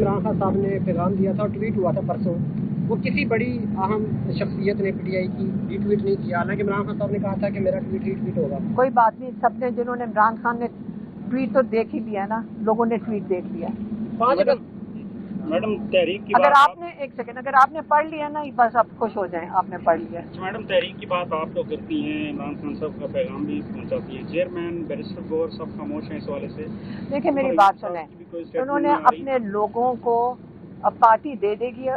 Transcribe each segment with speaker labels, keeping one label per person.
Speaker 1: عمران خان صاحب نے پیغام دیا تھا اور ٹویٹ ہوا تھا پرسوں، وہ کسی بڑی اہم شخصیت نے پی ٹی آئی کی ری ٹویٹ نہیں کیا، حالانکہ عمران خان صاحب نے کہا تھا کہ میرا ٹویٹ ری ٹویٹ ہوگا۔
Speaker 2: کوئی بات نہیں، سب نے جنہوں نے عمران خان نے ٹویٹ تو دیکھ ہی لیا نا، لوگوں نے ٹویٹ دیکھ لیا۔
Speaker 3: میڈم تحریک کی
Speaker 2: اگر
Speaker 3: بات
Speaker 2: آپ نے ایک سیکنڈ، اگر آپ نے پڑھ لیا نا بس آپ خوش ہو جائیں، آپ نے پڑھ لیا۔
Speaker 3: میڈم تحریک کی بات آپ تو کرتی ہیں، عمران خان صاحب کا پیغام بھی پہنچاتی ہیں، چیئرمین بیرسٹر گور سب خاموش ہیں اس حوالے سے۔
Speaker 2: دیکھیں میری بات سنیں، انہوں نے اپنے لوگوں کو اب پارٹی دے دے گی،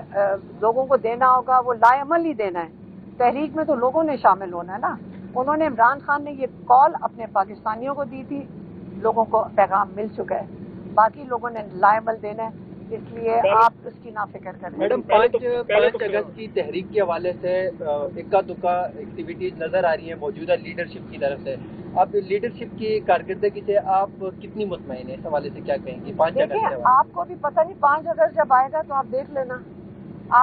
Speaker 2: لوگوں کو دینا ہوگا، وہ لا عمل ہی دینا ہے۔ تحریک میں تو لوگوں نے شامل ہونا ہے نا۔ انہوں نے عمران خان نے یہ کال اپنے پاکستانیوں کو دی تھی، لوگوں کو پیغام مل چکا ہے، باقی لوگوں نے لا عمل دینا ہے، اس لیے آپ اس کی نا فکر کریں۔
Speaker 4: میڈم 5 اگست کی تحریک کے حوالے سے اکا دکا ایکٹیویٹیز نظر آ رہی ہیں موجودہ لیڈرشپ کی طرف سے، اب لیڈرشپ کی کارکردگی سے آپ کتنی مطمئن ہیں؟ اس حوالے سے کیا کہیں گی 5 اگست
Speaker 2: دیکھیں آپ کو بھی پتہ نہیں 5 اگست جب آئے گا تو آپ دیکھ لینا،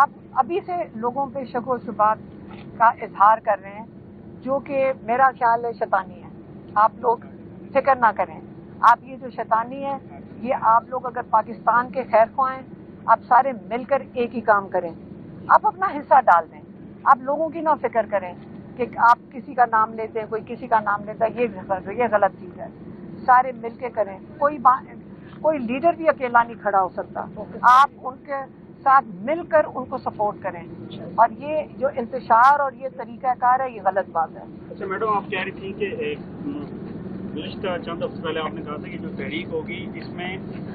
Speaker 2: آپ ابھی سے لوگوں پہ شک و شبہات کا اظہار کر رہے ہیں جو کہ میرا خیال ہے شیطانی ہے۔ آپ لوگ فکر نہ کریں، آپ یہ جو شیطانی ہے یہ آپ لوگ اگر پاکستان کے خیر خواہ ہیں، آپ سارے مل کر ایک ہی کام کریں، آپ اپنا حصہ ڈال دیں، آپ لوگوں کی نہ فکر کریں کہ آپ کسی کا نام لیتے ہیں، کوئی کسی کا نام لیتا ہے، یہ غلط چیز ہے۔ سارے مل کے کریں، کوئی لیڈر بھی اکیلا نہیں کھڑا ہو سکتا، آپ ان کے ساتھ مل کر ان کو سپورٹ کریں، اور یہ جو انتشار اور یہ طریقہ کار ہے یہ غلط بات ہے۔
Speaker 3: اچھا میڈم، آپ کہہ رہی تھی کہ گزشتہ چند ہفتے پہلے آپ نے کہا تھا کہ جو تحریک ہوگی اس میں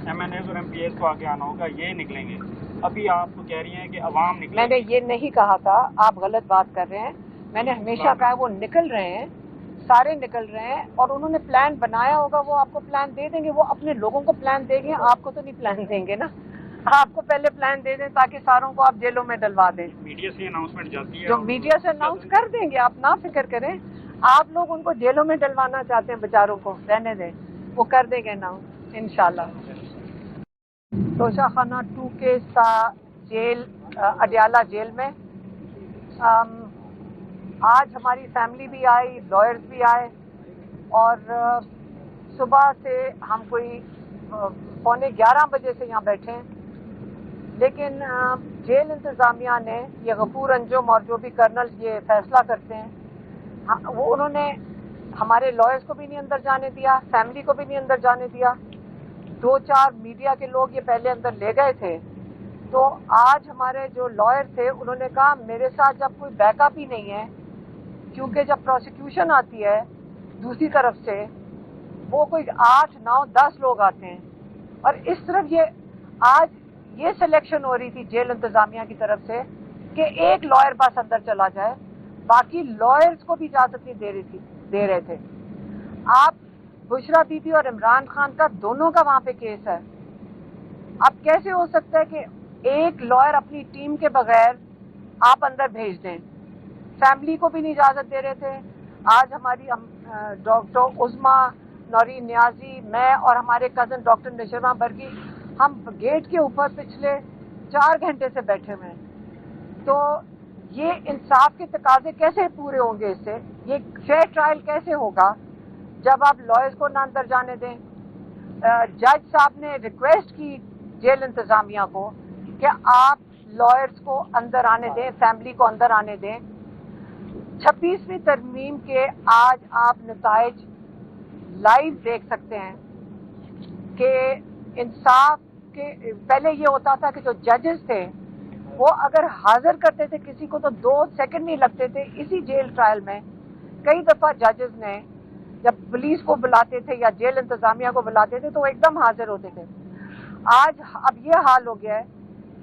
Speaker 3: ایم این ایز اور ایم پی ایز کو آگے آنا ہوگا، یہ نکلیں گے، ابھی آپ کو کہہ رہی ہیں کہ عوام نکلیں گے۔
Speaker 2: میں نے یہ نہیں کہا تھا، آپ غلط بات کر رہے ہیں، میں نے ہمیشہ کہا وہ نکل رہے ہیں، سارے نکل رہے ہیں، اور انہوں نے پلان بنایا ہوگا، وہ آپ کو پلان دے دیں گے، وہ اپنے لوگوں کو پلان دیں گے، آپ کو تو نہیں پلان دیں گے نا، آپ کو پہلے پلان دے دیں تاکہ ساروں کو آپ جیلوں میں ڈلوا دیں۔
Speaker 3: میڈیا سے اناؤنسمنٹ جاتی ہے،
Speaker 2: جو میڈیا سے اناؤنس کر دیں گے، آپ نہ فکر کریں، آپ لوگ ان کو جیلوں میں ڈلوانا چاہتے ہیں، بیچاروں کو رہنے دیں، وہ کر دیں گے اناؤنس انشاءاللہ۔ توشہ خانہ 2 کیس تھا جیل، اڈیالہ جیل میں، آج ہماری فیملی بھی آئی، لائرز بھی آئے، اور صبح سے ہم کوئی 11:15 بجے سے یہاں بیٹھے ہیں، لیکن جیل انتظامیہ نے، یہ غفور انجم اور جو بھی کرنل یہ فیصلہ کرتے ہیں، وہ انہوں نے ہمارے لائرز کو بھی نہیں اندر جانے دیا، فیملی کو بھی نہیں اندر جانے دیا، 2-4 میڈیا کے لوگ یہ پہلے اندر لے گئے تھے، تو آج ہمارے جو لائر تھے انہوں نے کہا میرے ساتھ جب کوئی بیک اپ ہی نہیں ہے، کیونکہ جب پروسیکیوشن آتی ہے دوسری طرف سے وہ کوئی 8, 9, 10 لوگ آتے ہیں، اور اس طرف یہ آج یہ سلیکشن ہو رہی تھی جیل انتظامیہ کی طرف سے کہ ایک لائر بس اندر چلا جائے، باقی لائرز کو بھی اجازت نہیں دے رہے تھے۔ آپ بشرا بی بی اور عمران خان کا دونوں کا وہاں پہ کیس ہے، اب کیسے ہو سکتا ہے کہ ایک لائر اپنی ٹیم کے بغیر آپ اندر بھیج دیں؟ فیملی کو بھی نہیں اجازت دے رہے تھے۔ آج ہماری ڈاکٹر عظمیٰ نورین نیازی، میں اور ہمارے کزن ڈاکٹر نشرما برگی، ہم گیٹ کے اوپر پچھلے 4 گھنٹے سے بیٹھے ہوئے ہیں، تو یہ انصاف کے تقاضے کیسے پورے ہوں گے؟ اس سے یہ فیئر ٹرائل کیسے ہوگا جب آپ لائرز کو نہ اندر جانے دیں؟ جج صاحب نے ریکویسٹ کی جیل انتظامیہ کو کہ آپ لائرز کو اندر آنے دیں، فیملی کو اندر آنے دیں۔ 26ویں ترمیم کے آج آپ نتائج لائیو دیکھ سکتے ہیں کہ انصاف کے پہلے یہ ہوتا تھا کہ جو ججز تھے وہ اگر حاضر کرتے تھے کسی کو تو 2 سیکنڈ نہیں لگتے تھے۔ اسی جیل ٹرائل میں کئی دفعہ ججز نے جب پولیس کو بلاتے تھے یا جیل انتظامیہ کو بلاتے تھے تو وہ ایک دم حاضر ہوتے تھے۔ آج اب یہ حال ہو گیا ہے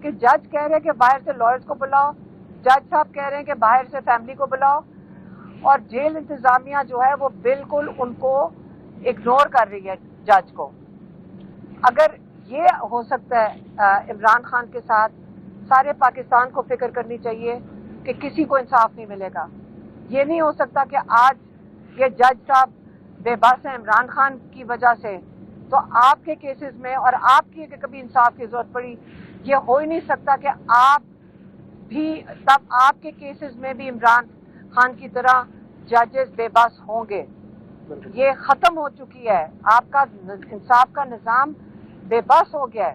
Speaker 2: کہ جج کہہ رہے ہیں کہ باہر سے لائرز کو بلاؤ، جج صاحب کہہ رہے ہیں کہ باہر سے فیملی کو بلاؤ، اور جیل انتظامیہ جو ہے وہ بالکل ان کو اگنور کر رہی ہے جج کو۔ اگر یہ ہو سکتا ہے عمران خان کے ساتھ، سارے پاکستان کو فکر کرنی چاہیے کہ کسی کو انصاف نہیں ملے گا۔ یہ نہیں ہو سکتا کہ آج یہ جج صاحب بے بس ہیں عمران خان کی وجہ سے، تو آپ کے کیسز میں اور آپ کی کبھی انصاف کی ضرورت پڑی، یہ ہو ہی نہیں سکتا کہ آپ بھی تب آپ کے کیسز میں بھی عمران خان کی طرح ججز بے بس ہوں گے۔ یہ ختم ہو چکی ہے، آپ کا انصاف کا نظام بے بس ہو گیا ہے۔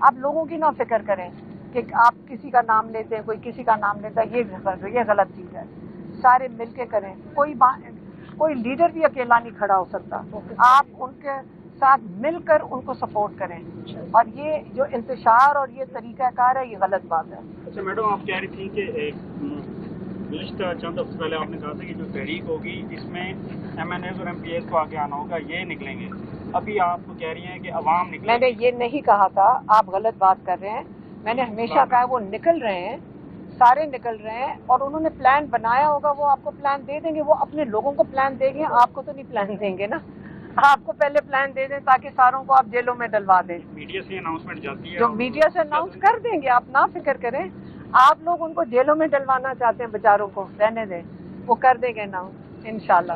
Speaker 2: آپ لوگوں کی نہ فکر کریں کہ آپ کسی کا نام لیتے ہیں، کوئی کسی کا نام لیتا ہے، یہ غلط چیز ہے. سارے مل کے کریں. کوئی لیڈر بھی اکیلا نہیں کھڑا ہو سکتا. آپ ان کے ساتھ مل کر ان کو سپورٹ کریں. اور یہ جو انتشار اور یہ طریقہ کار ہے، یہ غلط بات ہے.
Speaker 3: اچھا میڈم، آپ کہہ رہی تھی کہ گزشتہ چند ہفتے پہلے آپ نے کہا تھا کہ جو تحریک ہوگی اس میں ایم این ایز اور ایم پی ایز کو آگے آنا ہوگا، یہ نکلیں گے. ابھی آپ کہہ رہی ہیں کہ عوام نکلیں.
Speaker 2: میں نے یہ نہیں کہا تھا، آپ غلط بات کر رہے ہیں. میں نے ہمیشہ کہا وہ نکل رہے ہیں، سارے نکل رہے ہیں، اور انہوں نے پلان بنایا ہوگا. وہ آپ کو پلان دے دیں گے، وہ اپنے لوگوں کو پلان دیں گے، آپ کو تو نہیں پلان دیں گے نا. آپ کو پہلے پلان دے دیں تاکہ ساروں کو آپ جیلوں میں ڈلوا دیں.
Speaker 3: میڈیا سے اناؤنسمنٹ جاتی ہے،
Speaker 2: جو میڈیا سے اناؤنس کر دیں گے، آپ نہ فکر کریں. آپ لوگ ان کو جیلوں میں ڈلوانا چاہتے ہیں، بیچاروں کو رہنے دیں، وہ کر دیں گے اناؤنس انشاءاللہ.